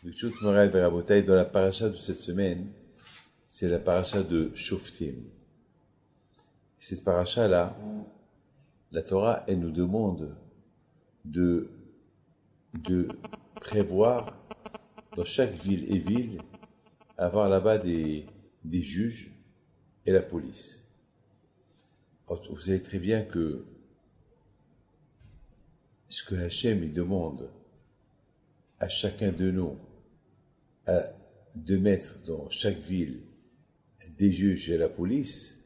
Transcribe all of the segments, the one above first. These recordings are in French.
Birshut Moray Berabotai, dans la paracha de cette semaine, c'est la paracha de Shoftim. Cette paracha-là, la Torah, elle nous demande de prévoir dans chaque ville et ville, avoir là-bas des juges et la police. Alors, vous savez très bien que ce que Hachem il demande à chacun de nous de mettre dans chaque ville des juges et la police,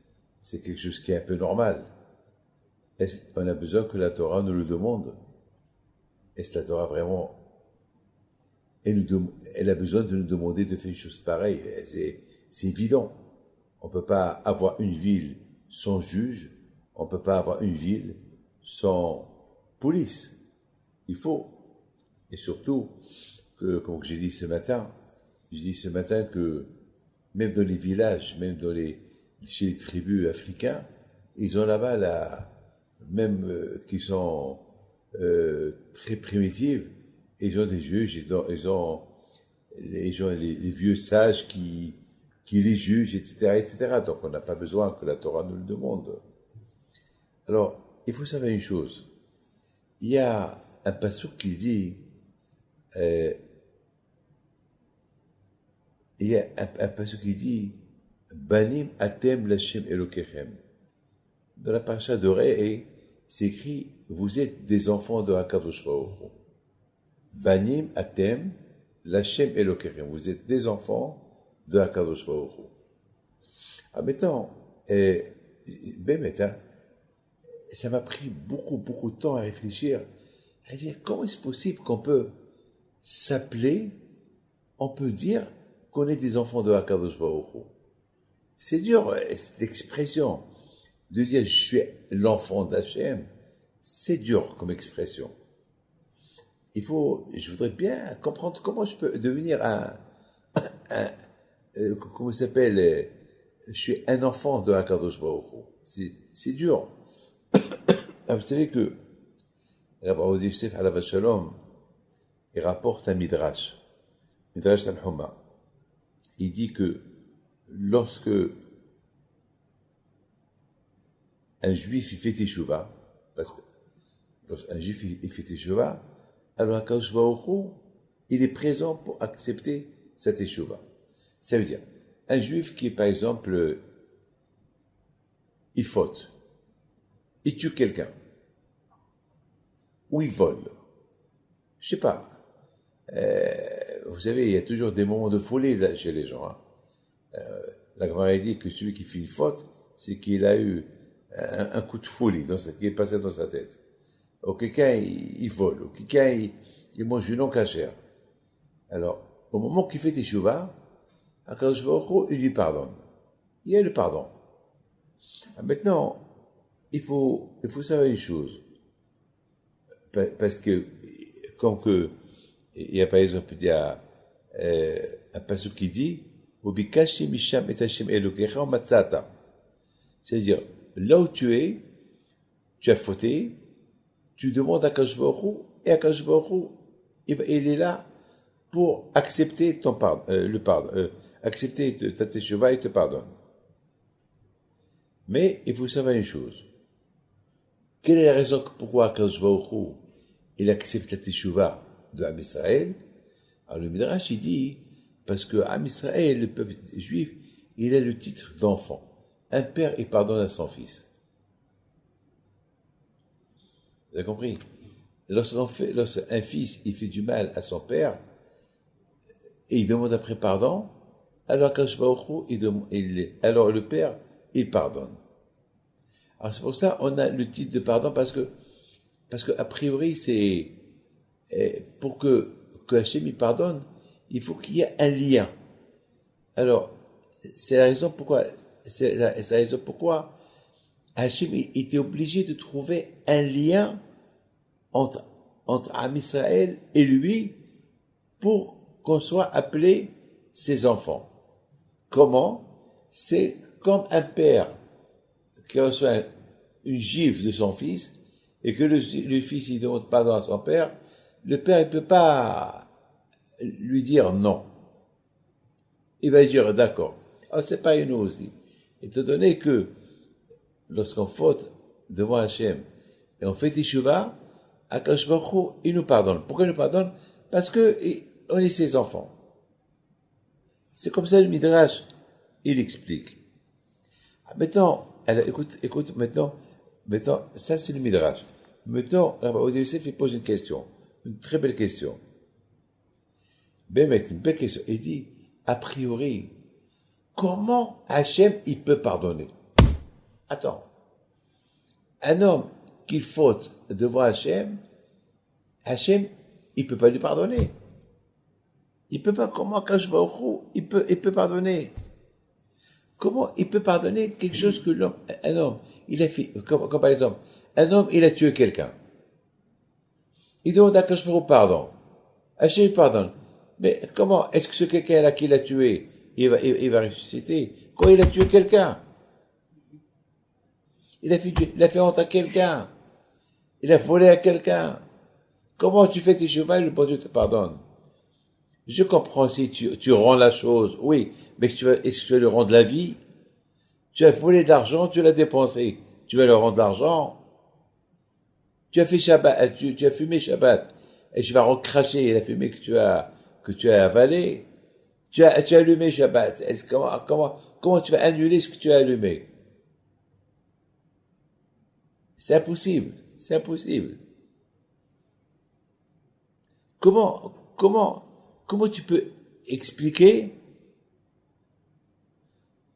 c'est quelque chose qui est un peu normal. Est-ce qu'on a besoin que la Torah nous le demande? Est-ce que la Torah vraiment, elle a besoin de nous demander de faire une chose pareille? C'est évident. On ne peut pas avoir une ville sans juge, on ne peut pas avoir une ville sans police. Il faut. Et surtout, comme j'ai dit ce matin, que même dans les villages, même chez les tribus africains, ils ont là-bas, même qui sont très primitives, ils ont des juges, ils ont les vieux sages qui les jugent, etc., etc. Donc on n'a pas besoin que la Torah nous le demande. Alors, il faut savoir une chose. Il y a un passouk qui dit, Banim atem Lashem Elokechem. Dans la paracha de Re'eh, c'est écrit, vous êtes des enfants de Hakadosh Baruch Hu. Banim atem Lashem Elokechem. Vous êtes des enfants de Hakadosh Baruch Hu. Ah, maintenant, ça m'a pris beaucoup de temps à réfléchir, à dire comment est-ce possible qu'on peut s'appeler, on peut dire qu'on est des enfants de Hakadosh Baruch Hu. C'est dur, cette expression, de dire je suis l'enfant d'Hachem, c'est dur comme expression. Je voudrais bien comprendre comment je peux devenir comment ça s'appelle, je suis un enfant de Hakadosh Baruch Hu. C'est dur. Vous savez que Rabbi Yosef Alav Shalom, il rapporte un Midrash Tanhuma. Il dit que lorsque un juif il fait teshuva, parce que lorsqu'un juif il fait teshuva, alors Hakadosh Baruch Hu, il est présent pour accepter sa teshuva. Ça veut dire, un juif qui, par exemple, il faute, il tue quelqu'un, ou il vole, je sais pas. Vous savez, il y a toujours des moments de folie là, chez les gens. La Gemara dit que celui qui fait une faute, c'est qu'il a eu un coup de folie qui est passé dans sa tête. Ou quelqu'un, il vole, ou quelqu'un, il mange une non cachère. Alors, au moment qu'il fait teshuva, Hakadosh Baruch Hu, il lui pardonne. Il y a le pardon. Maintenant, il faut savoir une chose. Parce que, comme que, il y a par exemple, il y a un passage qui dit, Ubikashi misham et Hashem Elokecha matzata. C'est-à-dire, là où tu es, tu as fauté, tu demandes à Hakadosh Baruch Hu, et Hakadosh Baruch Hu, il est là pour accepter ton pardon, accepter ta teshuva et te pardonne. Mais il faut savoir une chose. Quelle est la raison pourquoi Hakadosh Baruch Hu, il accepte la teshuva de Am Israël? Alors le Midrash il dit, parce que Am Israël, le peuple juif, il a le titre d'enfant. Un père, il pardonne à son fils. Vous avez compris? Lorsqu'un fils, il fait du mal à son père, et il demande après pardon, alors Hakadosh Baruch Hu, alors le père, il pardonne. Alors c'est pour ça on a le titre de pardon, parce que a priori, c'est pour que Hachem il pardonne, il faut qu'il y ait un lien. Alors, c'est la raison pourquoi Hachem était obligé de trouver un lien entre Am Israël et lui pour qu'on soit appelé ses enfants. Comment? C'est comme un père qui reçoit une gifle de son fils et que le fils il demande pardon à son père, le père il peut pas lui dire non. Il va dire d'accord. Ah, c'est pareil nous aussi. Étant donné que lorsqu'on faute devant Hachem et on fait Teshuvah, Akadosh Baruch Hu, il nous pardonne. Pourquoi il nous pardonne? Parce que on est ses enfants. C'est comme ça le Midrash, il explique. Maintenant, alors, écoute, maintenant, ça c'est le Midrash. Maintenant, Rabbi Yosef, il pose une question, une très belle question. Une belle question. Il dit, a priori, comment Hachem, il peut pardonner? Attends. Un homme qui faute devant Hachem, il peut pas lui pardonner. Il peut pas, comment Akash Baruch Hu, il peut pardonner. Comment il peut pardonner quelque chose que un homme, il a fait, comme par exemple, un homme, il a tué quelqu'un. Il demande à Akash Baruch Hu pardon. Hachem pardonne. Mais comment est-ce que ce quelqu'un-là qui l'a tué, il va ressusciter quand il a tué quelqu'un? Il a fait honte à quelqu'un. Il a volé à quelqu'un. Comment tu fais tes chevaux, le bon Dieu te pardonne? Je comprends si tu rends la chose, oui, mais est-ce que tu vas lui rendre la vie? Tu as volé de l'argent, tu l'as dépensé. Tu vas lui rendre l'argent. Tu as fait Shabbat, tu as fumé Shabbat, et tu vas recracher la fumée que tu as avalée. Tu as allumé Shabbat. Comment tu vas annuler ce que tu as allumé? C'est impossible. C'est impossible. Comment tu peux expliquer?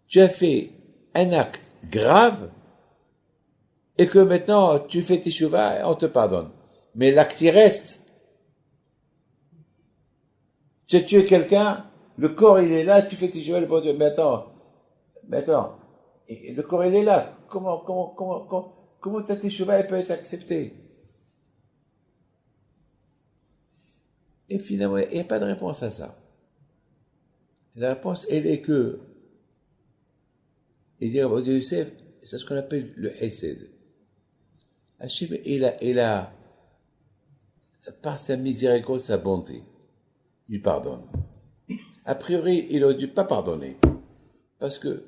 Tu as fait un acte grave et que maintenant tu fais tes chevaux et on te pardonne. Mais l'acte il reste. Tu as tué quelqu'un, le corps il est là, tu fais tes chevaux, le bon Dieu. Mais attends, le corps il est là. Comment ta tes chevaux peut être accepté? Et finalement, il n'y a pas de réponse à ça. La réponse, elle est que, il dit à Yosef, c'est ce qu'on appelle le Hesed. Hachem, il a, par sa miséricorde, sa bonté, il pardonne. A priori, il aurait dû pas pardonner. Parce que,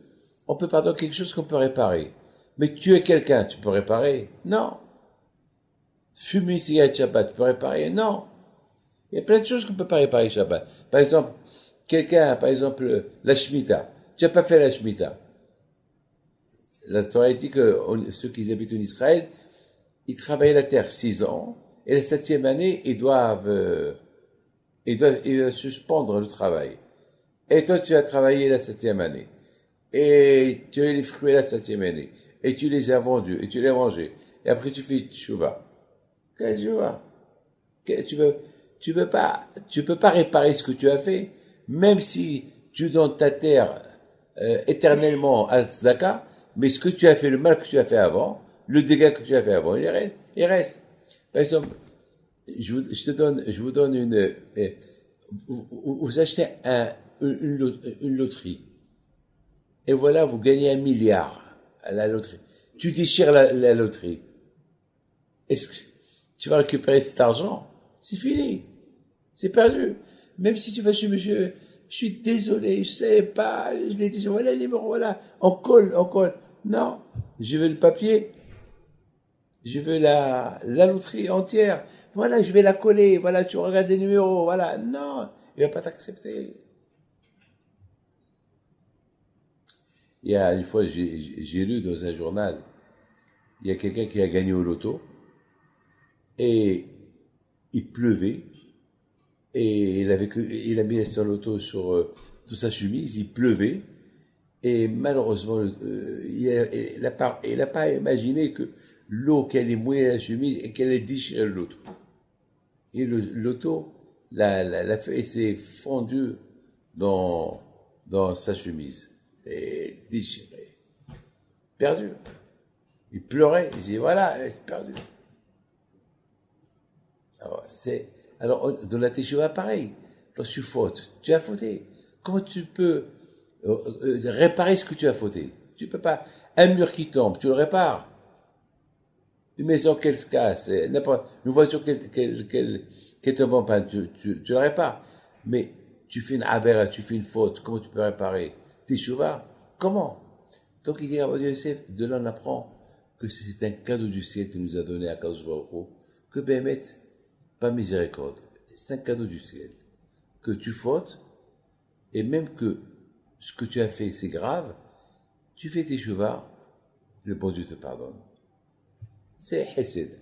on peut pardonner quelque chose qu'on peut réparer. Mais tuer quelqu'un, tu peux réparer? Non. Fumer une cigarette Shabbat, tu peux réparer? Non. Il y a plein de choses qu'on peut pas réparer Shabbat. Par exemple, la Shemitah. Tu n'as pas fait la Shemitah. La Torah dit que ceux qui habitent en Israël, ils travaillent la terre 6 ans, et la 7e année, ils doivent suspendre le travail. Et toi, tu as travaillé la 7e année. Et tu as eu les fruits la 7e année. Et tu les as vendus, et tu les as mangés. Et après, tu fais Teshuvah. Qu'est-ce que tu vois? Tu peux pas réparer ce que tu as fait, même si tu donnes ta terre éternellement à Tzedaka, mais ce que tu as fait, le mal que tu as fait avant, le dégât que tu as fait avant, il reste. Par exemple, je vous donne vous achetez une loterie, et voilà, vous gagnez 1 milliard à la loterie. Tu déchires la loterie. Est-ce que tu vas récupérer cet argent? C'est fini. C'est perdu. Même si tu vas chez monsieur, je suis désolé, je sais pas, je l'ai dit, voilà les numéros, voilà, on colle. Non, je veux le papier, je veux la loterie entière, voilà, je vais la coller, voilà, tu regardes les numéros, voilà, non, il va pas t'accepter. Il y a une fois, j'ai lu dans un journal, il y a quelqu'un qui a gagné au loto, et il pleuvait, et il a mis son loto sur sa chemise, il pleuvait, et malheureusement, il n'a pas imaginé que l'eau qui allait mouiller la chemise et qu'elle allait déchirer le loto. Et le loto, la feuille s'est fondue dans sa chemise, et déchirée, perdu. Il pleurait, il dit voilà, c'est perdu. Alors, dans la Teshuvah, pareil. Lorsque tu fautes, tu as fauté. Comment tu peux réparer ce que tu as fauté? Tu peux pas. Un mur qui tombe, tu le répares. Une maison qu'elle se casse, une voiture qui tombe en panne, tu le répares. Mais tu fais une avera, tu fais une faute, comment tu peux réparer? Teshuva, comment? Donc il dit Rabbi Yosef, de là on apprend que c'est un cadeau du ciel qu'il nous a donné à Kadosh Baruch Hu, que Béhémet, pas miséricorde, c'est un cadeau du ciel. Que tu fautes, et même que ce que tu as fait c'est grave, tu fais teshuva, le bon Dieu te pardonne. C'est Hesed.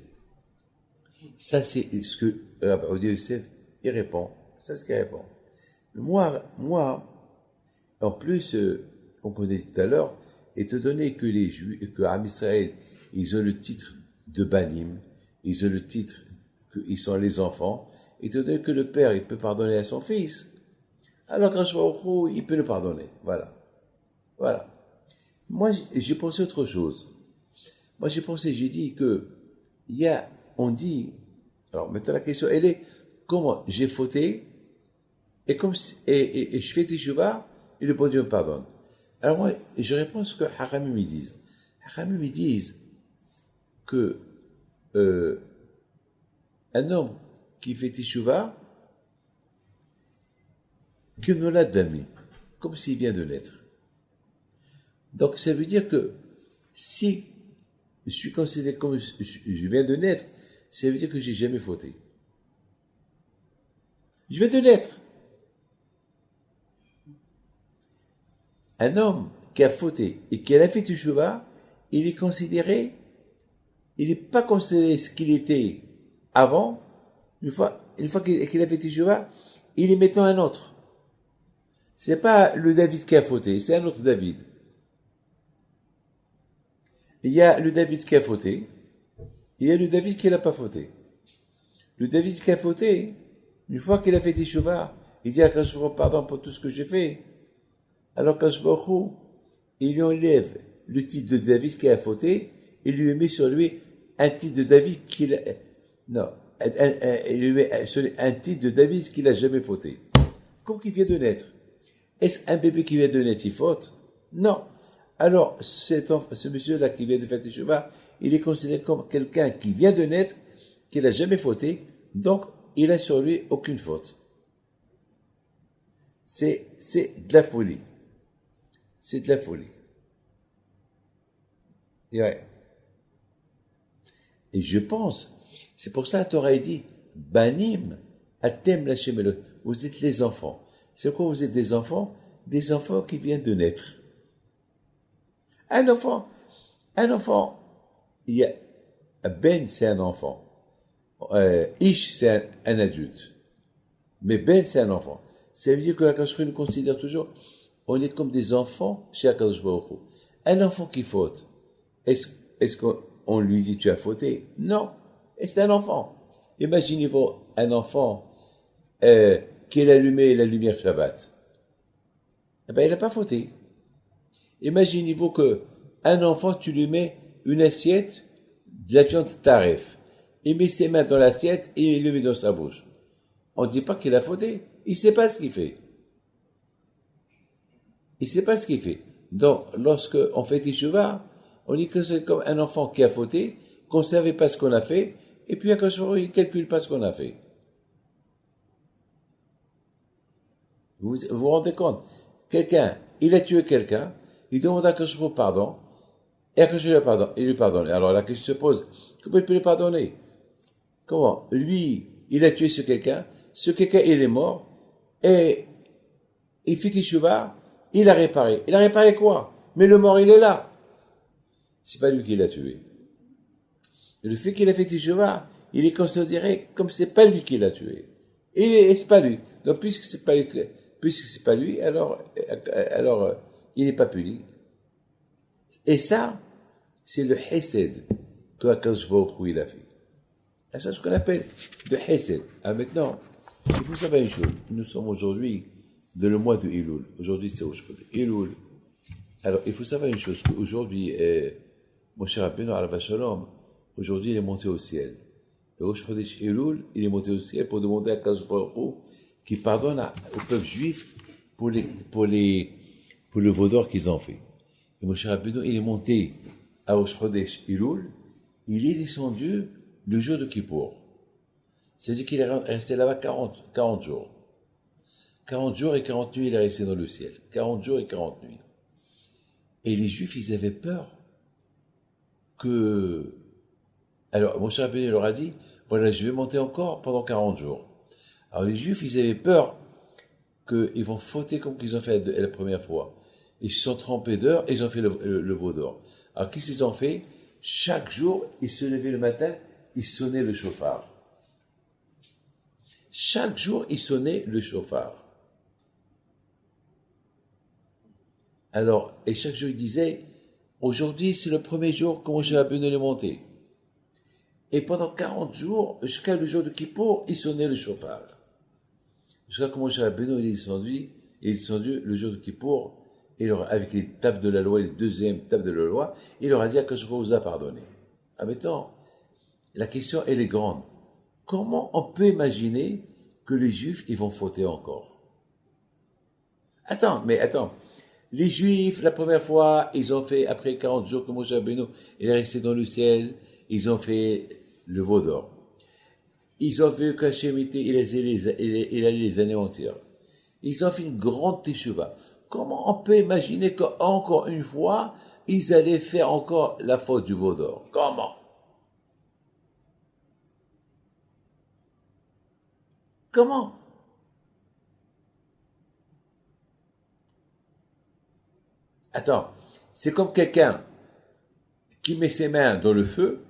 Ça c'est ce que Rabbi Yosef, il répond. C'est ce qu'il répond. Moi, en plus, comme on dit tout à l'heure, étant donné que les Juifs, que Am Israël, ils ont le titre de Banim, ils ont le titre qu'ils sont les enfants, étant donné que le père, il peut pardonner à son fils, alors quand je vois au trou, il peut le pardonner. Voilà. Voilà. Moi, j'ai pensé autre chose. Moi, j'ai dit que, on dit, alors maintenant la question, elle est, comment j'ai fauté, et je fais teshuva, et le bon Dieu me pardonne. Alors moi, je réponds ce que Haramim me disent. Haramim me disent que un homme qui fait teshuva, que nolad d'ami, comme s'il vient de naître. Donc ça veut dire que si je suis considéré comme je viens de naître, ça veut dire que j'ai jamais fauté. Je viens de naître. Un homme qui a fauté et qui a fait teshuva, il est considéré, il n'est pas considéré ce qu'il était avant. Une fois qu'il a fait teshuva, il est maintenant un autre. C'est pas le David qui a fauté, c'est un autre David. Il y a le David qui a fauté, il y a le David qui n'a pas fauté. Le David qui a fauté, une fois qu'il a fait teshuva, il dit à Kadosh Baruch Hu, pardon pour tout ce que j'ai fait. Alors Kadosh Baruch Hu, il lui enlève le titre de David qui a fauté, et lui met sur lui un titre de David qu'il a, non, il lui met sur lui un titre de David qu'il a jamais fauté. Comme qu'il vient de naître. Est-ce qu'un bébé qui vient de naître, il faute? Non. Alors, ce monsieur-là qui vient de faire teshuva, il est considéré comme quelqu'un qui vient de naître, qui n'a jamais fauté, donc il a sur lui aucune faute. C'est de la folie. C'est de la folie. Ouais. Et je pense, c'est pour ça que la Torah dit, Banim, Atem Lachem Elohim, vous êtes les enfants. C'est quoi vous êtes des enfants? Des enfants qui viennent de naître. Un enfant, il y a, Ben c'est un enfant, Ish c'est un adulte, mais Ben c'est un enfant. Ça veut dire que la Kadosh Baruch Hu nous considère toujours, on est comme des enfants chez Kadosh Baruch Hu. Un enfant qui faute, est-ce qu'on lui dit tu as fauté? Non, c'est un enfant. Imaginez-vous un enfant qui a allumé la lumière Shabbat. Eh ben, il n'a pas fauté. Imaginez-vous que un enfant, tu lui mets une assiette de la viande taref. Il met ses mains dans l'assiette et il le met dans sa bouche. On ne dit pas qu'il a fauté. Il ne sait pas ce qu'il fait. Il ne sait pas ce qu'il fait. Donc, lorsque on fait teshuva, on dit que c'est comme un enfant qui a fauté, qu'on ne savait pas ce qu'on a fait, et puis à il ne calcule pas ce qu'on a fait. Vous vous rendez compte? Quelqu'un, il a tué quelqu'un, il demande à Kadosh Baruch Hu pardon, et à Kadosh Baruch Hu il lui pardonne. Alors la question se pose, comment il peut lui pardonner? Comment? Lui, il a tué ce quelqu'un il est mort, et il fait teshuva, il a réparé. Il a réparé quoi? Mais le mort, il est là. C'est pas lui qui l'a tué. Et le fait qu'il a fait teshuva, il est considéré comme c'est pas lui qui l'a tué. Et c'est pas lui. Donc puisque c'est pas lui, alors il n'est pas puni. Et ça, c'est le Hesed que Akadosh Baruch Hu il a fait. Et c'est ce qu'on appelle le Hesed. Ah, maintenant, il faut savoir une chose. Nous sommes aujourd'hui dans le mois de Elul. Aujourd'hui, c'est aujourd'hui. Elul. Alors, il faut savoir une chose. Aujourd'hui, mon cher Rabbeinu Alav Shalom, aujourd'hui, il est monté au ciel. Le Rosh Chodesh Elul, il est monté au ciel pour demander à Akadosh Baruch Hu qui pardonne au peuple juif pour le vaudor qu'ils ont fait. Et Moshe Rabbeinu, il est monté à Rosh Chodesh Elul, il est descendu le jour de Kippour. C'est-à-dire qu'il est resté là-bas 40 jours. 40 jours et 40 nuits, il est resté dans le ciel. 40 jours et 40 nuits. Et les Juifs, ils avaient peur que... Alors, Moshe Rabbeinu leur a dit, voilà, je vais monter encore pendant 40 jours. Alors, les Juifs, ils avaient peur qu'ils vont fauter comme qu'ils ont fait la première fois. Ils se sont trempés d'heures et ils ont fait le veau d'or. Alors, qu'est-ce qu'ils ont fait? Chaque jour, ils se levaient le matin, ils sonnaient le chauffard. Chaque jour, ils sonnaient le chauffard. Alors, et chaque jour, ils disaient, aujourd'hui, c'est le premier jour que Moshe Rabbeinu est monté. Et pendant 40 jours, jusqu'à le jour de Kippour, ils sonnaient le chauffard. Jusqu'à que Moshe Rabbeinu il est descendu le jour de Kippour, et avec les tables de la loi, les deuxièmes tables de la loi, il leur a dit à Akash vous a pardonné. Ah, maintenant, la question, elle est grande. Comment on peut imaginer que les Juifs, ils vont fauter encore? Attends. Les Juifs, la première fois, ils ont fait, après 40 jours que Moshe Rabbeinu, il est resté dans le ciel, ils ont fait le veau d'or. Ils ont vu qu'Hachem il allait les anéantir. Ils ont fait une grande teshuva. Comment on peut imaginer qu'encore une fois, ils allaient faire encore la faute du veau d'or? Comment? Comment? Attends, c'est comme quelqu'un qui met ses mains dans le feu,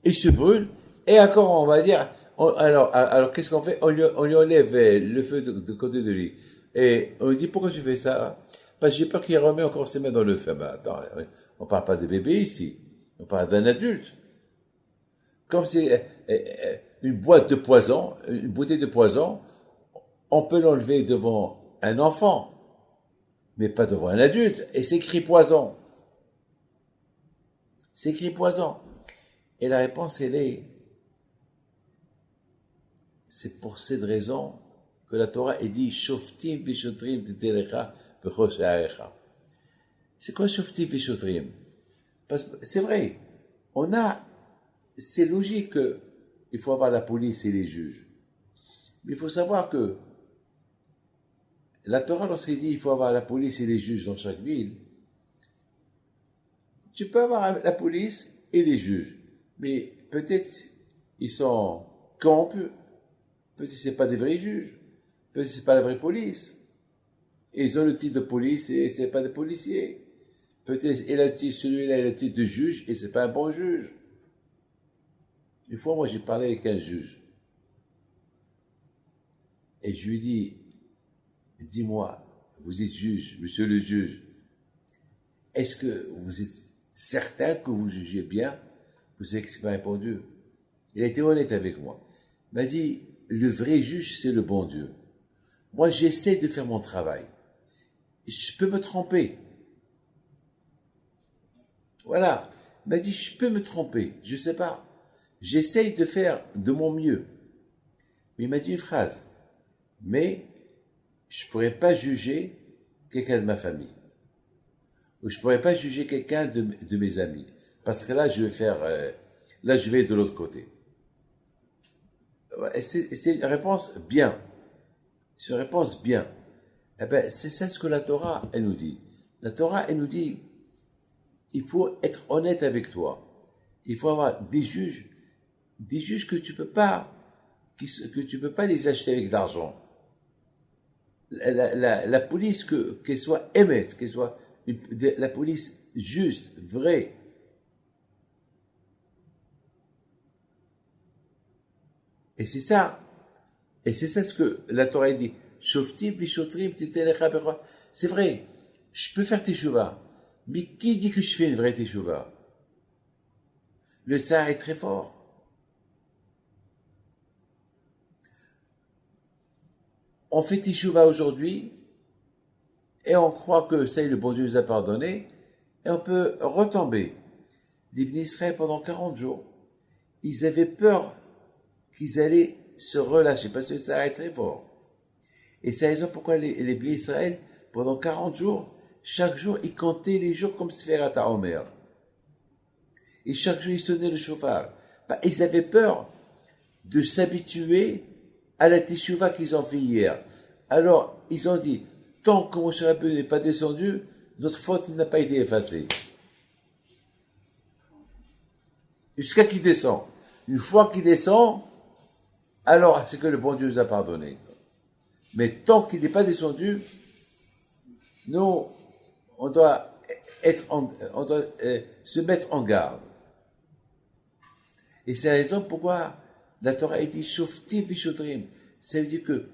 il se brûle, et encore on va dire, alors qu'est-ce qu'on fait? On lui enlève le feu de côté de lui. Et on lui dit, pourquoi tu fais ça? Parce que j'ai peur qu'il remet encore ses mains dans le feu. Ben attends, on parle pas des bébés ici, on parle d'un adulte. Comme c'est une boîte de poison, une bouteille de poison, on peut l'enlever devant un enfant, mais pas devant un adulte, et c'est écrit poison. C'est écrit poison. Et la réponse, c'est pour cette raison que la Torah est dit Shoftim vishotrim titelecha b'chosh ha'echa. C'est quoi Shoftim vishotrim? Parce que c'est vrai, c'est logique qu'il faut avoir la police et les juges. Mais il faut savoir que la Torah, lorsqu'elle dit qu'il faut avoir la police et les juges dans chaque ville, tu peux avoir la police et les juges, mais peut-être ils sont corrompus, peut-être que ce n'est pas des vrais juges, peut-être que ce n'est pas la vraie police. Et ils ont le titre de police et ce n'est pas des policiers. Peut-être celui-là a le titre de juge et ce n'est pas un bon juge. Une fois, moi, j'ai parlé avec un juge. Et je lui dis, dis-moi, vous êtes juge, monsieur le juge, est-ce que vous êtes certain que vous jugez bien? Vous savez ce qu'il m'a répondu? Il a été honnête avec moi. Il m'a dit, le vrai juge, c'est le bon Dieu. Moi, j'essaie de faire mon travail. Je peux me tromper. Voilà. Il m'a dit, je peux me tromper. Je ne sais pas. J'essaie de faire de mon mieux. Mais il m'a dit une phrase. Mais je ne pourrais pas juger quelqu'un de ma famille. Ou je ne pourrais pas juger quelqu'un de mes amis. Parce que là, je vais de l'autre côté. C'est une réponse bien. C'est une réponse bien. Eh ben, c'est ça ce que la Torah, elle nous dit. La Torah, elle nous dit, il faut être honnête avec toi. Il faut avoir des juges que tu peux pas les acheter avec de l'argent. La police, qu'elle soit émette, qu'elle soit la police juste, vraie. Et c'est ça ce que la Torah dit. Shoftim vishotrim titelecha b'chosh. C'est vrai, je peux faire teshuva, mais qui dit que je fais une vraie teshuva? Le tsar est très fort. On fait teshuva aujourd'hui, et on croit que ça y est, le bon Dieu nous a pardonné, et on peut retomber. Les Bnei Israël, pendant 40 jours, ils avaient peur qu'ils allaient se relâcher, parce que le tsar est très fort. Et c'est la raison pourquoi les Bnei Israël, pendant 40 jours, chaque jour, ils comptaient les jours comme Sferat HaOmer. Et chaque jour, ils sonnaient le chauffard. Ils avaient peur de s'habituer à la teshuva qu'ils ont fait hier. Alors, ils ont dit, tant que Moshe Rabbeinu n'est pas descendu, notre faute n'a pas été effacée. Jusqu'à qu'il descend. Une fois qu'il descend, alors c'est que le bon Dieu nous a pardonné. Mais tant qu'il n'est pas descendu, nous, on doit se mettre en garde. Et c'est la raison pourquoi la Torah a dit Shoftim v'shotrim. Ça veut dire que,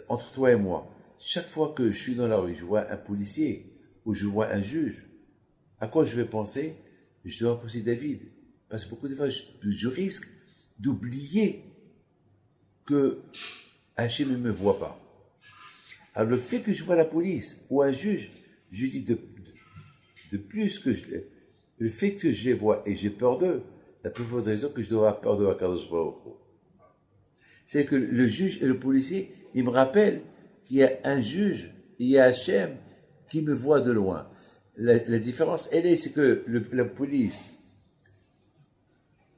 entre toi et moi, chaque fois que je suis dans la rue, je vois un policier ou je vois un juge, à quoi je vais penser? Je dois penser David. Parce que beaucoup de fois, je risque d'oublier que Hachem ne me voit pas. Alors le fait que je vois la police ou un juge, je dis de plus que le fait que je les vois et j'ai peur d'eux, la plus forte raison que je dois avoir peur de Akadosh Baruch Hu. C'est que le juge et le policier, ils me rappellent qu'il y a un juge, il y a Hachem qui me voit de loin. La différence, c'est que la police,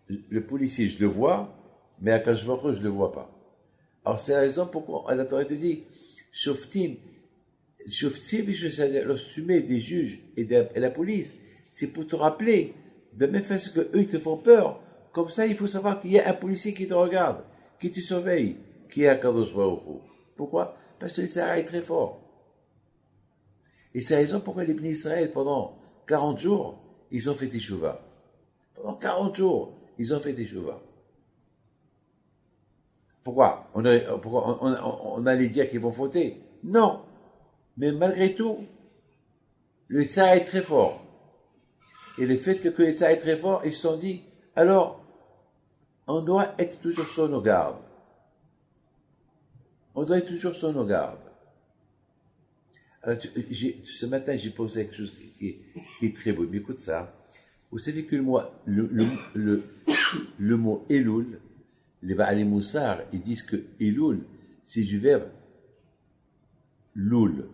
le policier, je le vois, mais Akadosh Baruch Hu, je ne le vois pas. Alors c'est la raison pourquoi la Torah te dit, Shoftim, lorsque tu mets des juges et la police, c'est pour te rappeler, de même façon que eux ils te font peur, comme ça il faut savoir qu'il y a un policier qui te regarde, qui te surveille, qui est Akadosh Baruch Hu. Pourquoi? Parce que le Sahara est très fort. Et c'est la raison pourquoi les bénis Israël, pendant 40 jours, ils ont fait Teshuvah. Pendant 40 jours, ils ont fait Teshuvah. Pourquoi on allait dire qu'ils vont fauter? Non. Mais malgré tout, le Sahara est très fort. Et le fait que le Sahara est très fort, ils se sont dit, alors, on doit être toujours sur nos gardes. On doit être toujours sur nos gardes. Alors, ce matin, j'ai posé quelque chose qui est très beau. Mais écoute ça. Vous savez que le mot Elul, les Ba'alei Moussar, ils disent que Elul, c'est du verbe Loul.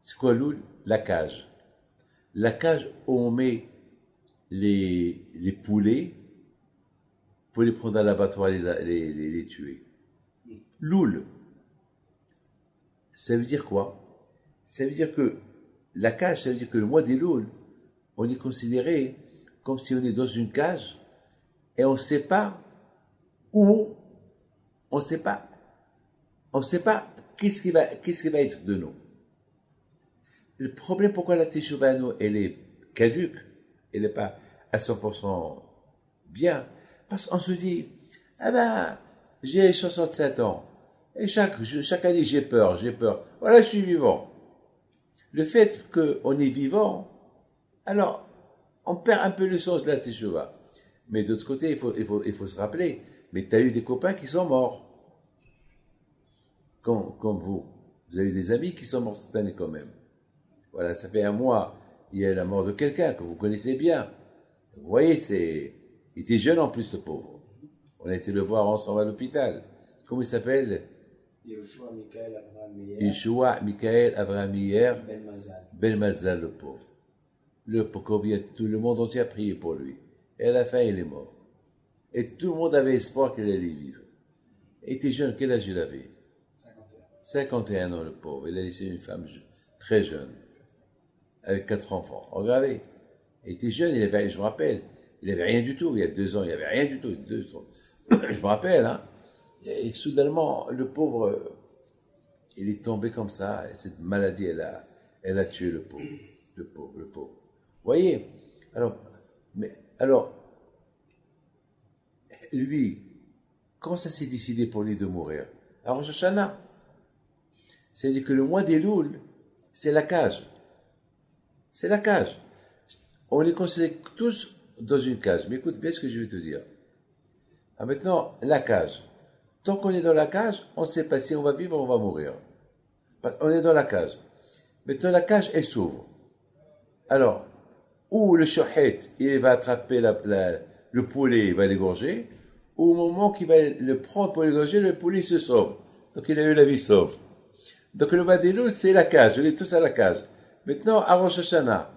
C'est quoi Loul? La cage. La cage où on met les poulets pour les prendre à l'abattoir et les tuer. Loul. Ça veut dire quoi? Ça veut dire que la cage, ça veut dire que le mois des Loul, on est considéré comme si on est dans une cage et on ne sait pas où, on ne sait pas qu'est-ce qui va être de nous. Le problème pourquoi la Teshuvah, elle est caduque, elle n'est pas à 100% bien, parce qu'on se dit, ah ben, j'ai 67 ans, et chaque année j'ai peur, voilà, je suis vivant. Le fait qu'on est vivant, alors, on perd un peu le sens de la Teshuvah. Mais d'autre côté, il faut se rappeler, mais tu as eu des copains qui sont morts. Comme vous. Vous avez eu des amis qui sont morts cette année quand même. Voilà, ça fait un mois, il y a la mort de quelqu'un que vous connaissez bien. Vous voyez, il était jeune en plus, le pauvre. On a été le voir ensemble à l'hôpital. Comment il s'appelle? Yeshua Michael Abraham Meyer. Yeshua Michael Abraham Meyer. Ben Mazal. Ben Mazal, le pauvre. Tout le monde entier a prié pour lui. Et à la fin, il est mort. Et tout le monde avait espoir qu'il allait vivre. Il était jeune, quel âge il avait? 51 ans, le pauvre. Il a laissé une femme très jeune, avec 4 enfants. Regardez, il était jeune, je me rappelle, il n'avait rien du tout. Il y a 2 ans, il n'avait rien du tout. Je me rappelle, hein. Et soudainement, le pauvre, il est tombé comme ça. Et cette maladie, elle a tué le pauvre. Le pauvre. Vous voyez? Alors, lui, quand ça s'est décidé pour lui de mourir? À Rosh Hashanah. C'est-à-dire que le mois des Louls, c'est la cage. C'est la cage. On les considère tous dans une cage. Mais écoute bien ce que je vais te dire. Ah, maintenant, la cage. Tant qu'on est dans la cage, on ne sait pas si on va vivre ou on va mourir. On est dans la cage. Maintenant, la cage, elle s'ouvre. Alors, ou le shochet, il va attraper le poulet, il va l'égorger, ou au moment qu'il va le prendre pour l'égorger, le poulet se sauve. Donc, il a eu la vie sauve. Donc le Badilou, c'est la cage, on est tous à la cage. Maintenant, à Rosh Hashanah,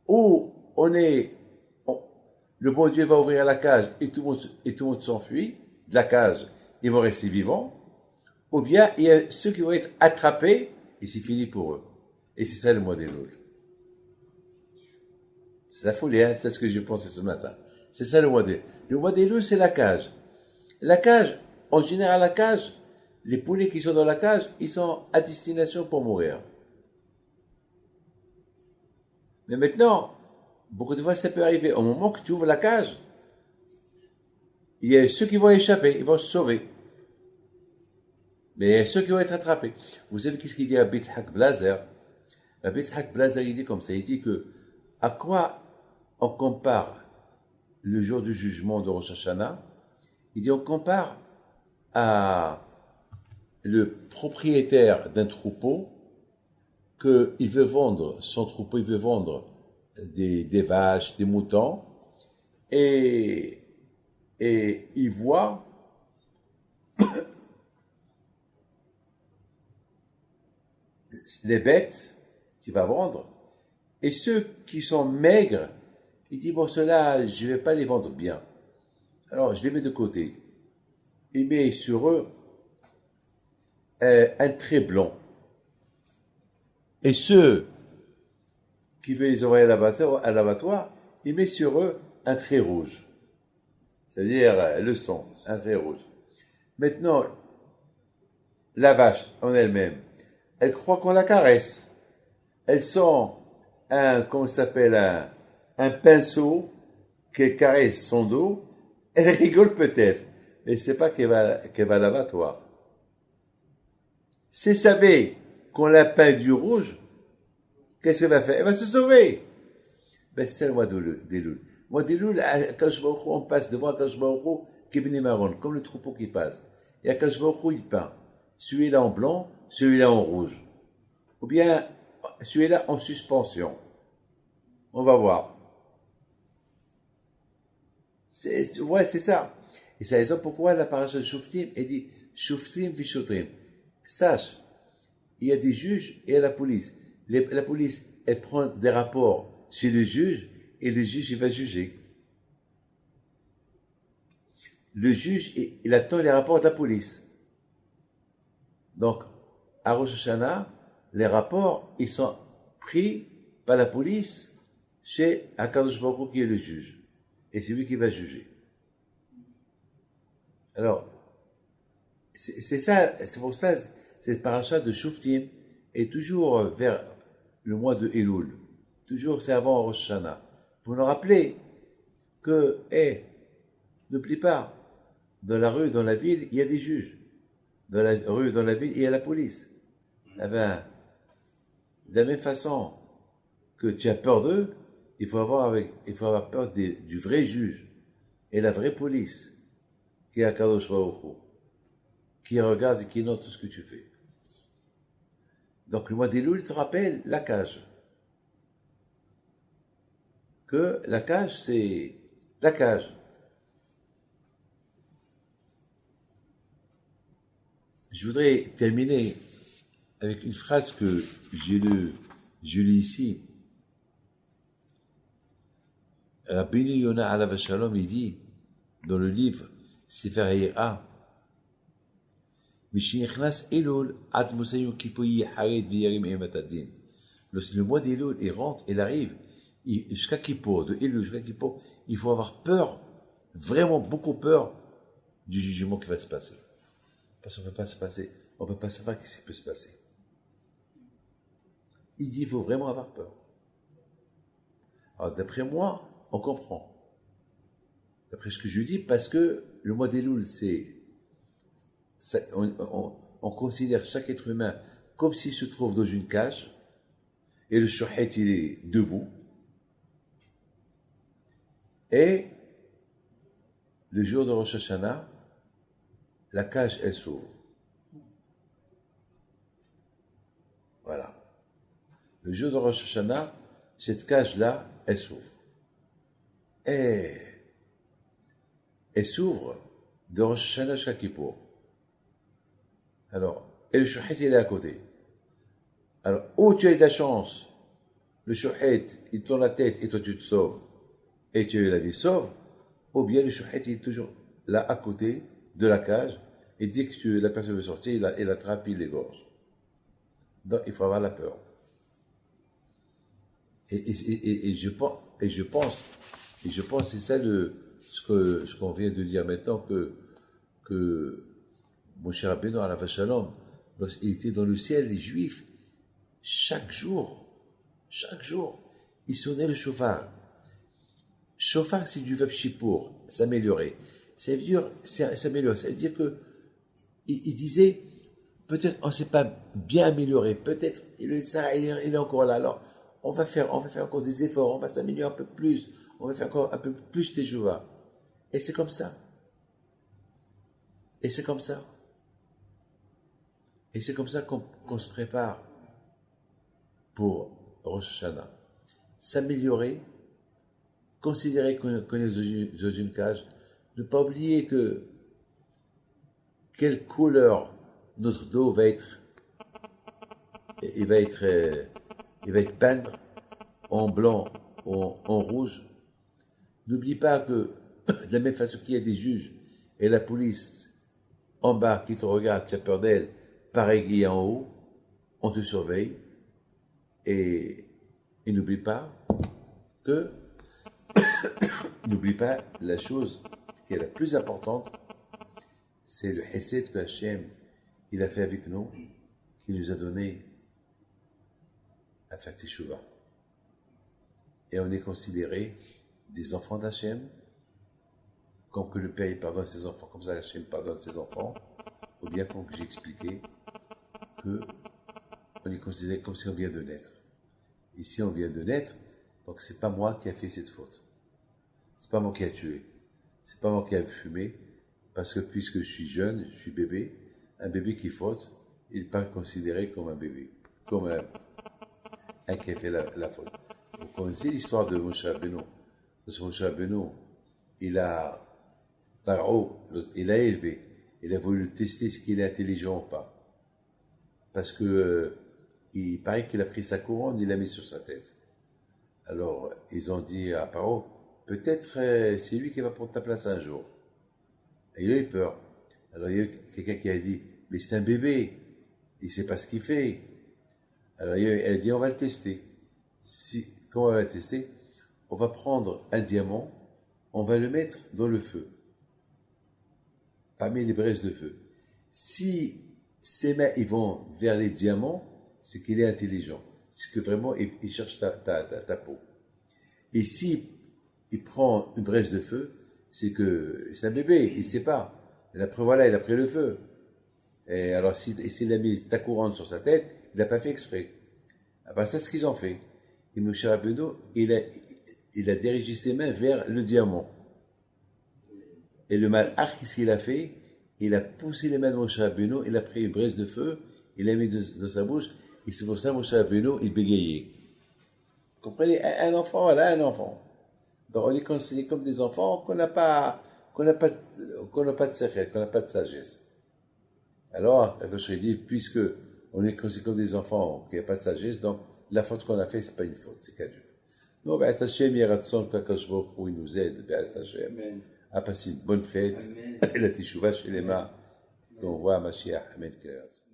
où le bon Dieu va ouvrir la cage et tout le monde s'enfuit de la cage, ils vont rester vivants, ou bien il y a ceux qui vont être attrapés et c'est fini pour eux. Et c'est ça le mois des Louls. C'est la folie, hein, c'est ce que j'ai pensé ce matin. C'est ça le mois des Louls. Le mois des Louls, c'est la cage. La cage, en général, la cage, les poulets qui sont dans la cage, ils sont à destination pour mourir. Mais maintenant, beaucoup de fois, ça peut arriver. Au moment que tu ouvres la cage, il y a ceux qui vont échapper, ils vont se sauver. Mais il y a ceux qui vont être attrapés. Vous savez qu'est-ce qu'il dit à Bithak Blazer? À Bithak Blazer, il dit comme ça, il dit que à quoi on compare le jour du jugement de Rosh Hashanah? Il dit on compare à le propriétaire d'un troupeau qu'il veut vendre son troupeau, il veut vendre des vaches, des moutons, et il voit les bêtes qu'il va vendre, et ceux qui sont maigres, il dit, bon, ceux-là, je ne vais pas les vendre bien. Alors, je les mets de côté. Il met sur eux un trait blanc. Et ceux qui veulent les envoyer à l'abattoir, il met sur eux un trait rouge. C'est-à-dire le sang, un trait rouge. Maintenant, la vache en elle-même, elle croit qu'on la caresse. Elle sent comment ça s'appelle, un pinceau qui caresse son dos. Elle rigole peut-être, mais c'est pas qu'elle va à l'abattoir. Si elle savait qu'on l'a peint du rouge, qu'est-ce qu'elle va faire? Elle va se sauver. Ben, c'est le mois des Louls. Le mois des Louls, à Akadosh Baruch Hu, on passe devant Akadosh Baruch Hu, qui est Bnei Maron, comme le troupeau qui passe. Et Akadosh Baruch Hu, il peint. Celui-là en blanc, celui-là en rouge. Ou bien, celui-là en suspension. On va voir. Ouais, c'est ça. Et c'est la raison pourquoi la paracha de Shoftim, elle dit Shoftim v'Shotrim. Sache, il y a des juges et il y a la police. La police, elle prend des rapports chez le juge et le juge, il va juger. Le juge, il attend les rapports de la police. Donc, à Rosh Hashanah, les rapports, ils sont pris par la police chez Akadosh Baruch Hu qui est le juge. Et c'est lui qui va juger. Alors, c'est ça, c'est pour ça, cette paracha de Shoftim est toujours vers le mois de Elul. Toujours, c'est avant Rosh Hashanah. Pour nous rappeler que, n'oublie pas, dans la rue, dans la ville, il y a des juges. Dans la rue, dans la ville, il y a la police. Eh bien, de la même façon que tu as peur d'eux, il faut avoir peur du vrai juge et la vraie police qui est à Kadosh Baruch Hu, qui regarde et qui note tout ce que tu fais. Donc le mois d'Elul te rappelle la cage. Que la cage, c'est la cage. Je voudrais terminer avec une phrase que j'ai lue ici. Rabbeinu Yonah alav shalom, il dit dans le livre Sefer Hayira, Mishnichnas Elul ad Mosayim Kipoyi Hared Biyarim Ematadin. Le mois d'Elul, il rentre, il arrive, jusqu'à Kippour, de Elul jusqu'à Kippour, il faut avoir peur, vraiment beaucoup peur du jugement qui va se passer. Parce qu'on ne peut pas savoir ce qui peut se passer. Il dit, il faut vraiment avoir peur. Alors, d'après moi, on comprend. D'après ce que je dis, parce que le mois d'Elul, on considère chaque être humain comme s'il se trouve dans une cage, et le shochet, il est debout, et le jour de Rosh Hashanah, la cage, elle s'ouvre. Voilà. Le jour de Rosh Hashanah, cette cage-là, elle s'ouvre. Et elle s'ouvre de Rosh Hashanah jusqu'à Kippour. Alors, et le shochet, il est à côté. Alors, où tu as eu de la chance, le shochet, il tourne la tête et toi tu te sauves, et tu as eu la vie sauve, ou bien le shochet, il est toujours là à côté de la cage, Et dès que la personne veut sortir, il attrape, il l'égorge. Donc, il faut avoir la peur. Et je pense, c'est ça ce qu'on vient de dire maintenant, que mon cher Rabbeinu alav shalom, lorsqu'il était dans le ciel, les Juifs, chaque jour, ils sonnaient le shofar. Shofar, c'est du verbe shipour, s'améliorer. Ça veut dire, s'améliorer. Ça veut dire que, il disait, peut-être on ne s'est pas bien amélioré, peut-être il est encore là. Alors, on va faire encore des efforts, on va s'améliorer un peu plus, on va faire encore un peu plus teshuva. Et c'est comme ça. Et c'est comme ça qu'on se prépare pour Rosh Hashanah. S'améliorer, considérer qu'on est dans une cage, ne pas oublier quelle couleur notre dos va être. Il va être peindre en blanc, en rouge. N'oublie pas que, de la même façon qu'il y a des juges et la police en bas qui te regarde, tu as peur d'elle, pareil qu'il y a en haut, on te surveille. Et n'oublie pas la chose qui est la plus importante, c'est le Hesed que Hachem il a fait avec nous, qui nous a donné à faire Teshuvah. Et on est considéré des enfants d'Hachem, comme que le Père il pardonne ses enfants, comme ça Hachem pardonne ses enfants, ou bien comme j'ai expliqué, que on est considéré comme si on vient de naître. Ici on vient de naître, donc c'est pas moi qui a fait cette faute. C'est pas moi qui a tué. C'est pas moi qui a fumé, parce que puisque je suis jeune, je suis bébé, un bébé qui faute, il n'est pas considéré comme un bébé, comme un qui a fait la faute. Vous connaissez l'histoire de Moshe Rabbeinu. Moshe Rabbeinu, Paro, il a élevé, il a voulu tester ce qu'il est intelligent ou pas. Parce que il paraît qu'il a pris sa couronne, il l'a mis sur sa tête. Alors, ils ont dit à Paro, peut-être c'est lui qui va prendre ta place un jour. Et il a eu peur. Alors, il y a eu quelqu'un qui a dit, mais c'est un bébé, il ne sait pas ce qu'il fait. Alors, elle a dit, on va le tester. Comment on va le tester? On va prendre un diamant, on va le mettre dans le feu, parmi les braises de feu. Si ses mains ils vont vers les diamants, c'est qu'il est intelligent. C'est que vraiment, il cherche ta peau. Et si il prend une braise de feu, c'est que c'est un bébé, il ne sait pas. Et après, voilà, il a pris le feu. Et alors, s'il a mis ta couronne sur sa tête, il n'a pas fait exprès. Ah ben, c'est ce qu'ils ont fait. Et Moshe Rabbeinu, il a dirigé ses mains vers le diamant. Et le malach, qu'est-ce qu'il a fait? Il a poussé les mains de Moshe Rabbeinu, il a pris une braise de feu, il l'a mis dans sa bouche, et c'est pour ça que Moshe Rabbeinu, il bégayait. Vous comprenez? Un enfant, voilà, un enfant. Donc, on est considéré comme des enfants qu'on n'a pas de secret, qu'on n'a pas de sagesse. Alors, je dit, puisque on est considéré comme des enfants qui n'ont pas de sagesse, donc la faute qu'on a fait, c'est pas une faute, c'est caduc. Non, Be'at Hashem, Yeratzon, Kakash Baruch Hu, il nous aide, Be'at Hashem, à passer une bonne fête, et la Teshuvah chez les mains, qu'on voit Mashiach, Amen, Keratzon.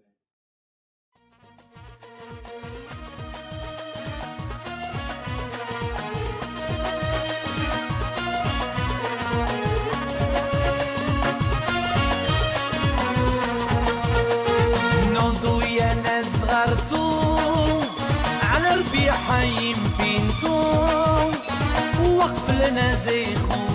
على ربيع حيم بنتو وقف لنا زي خو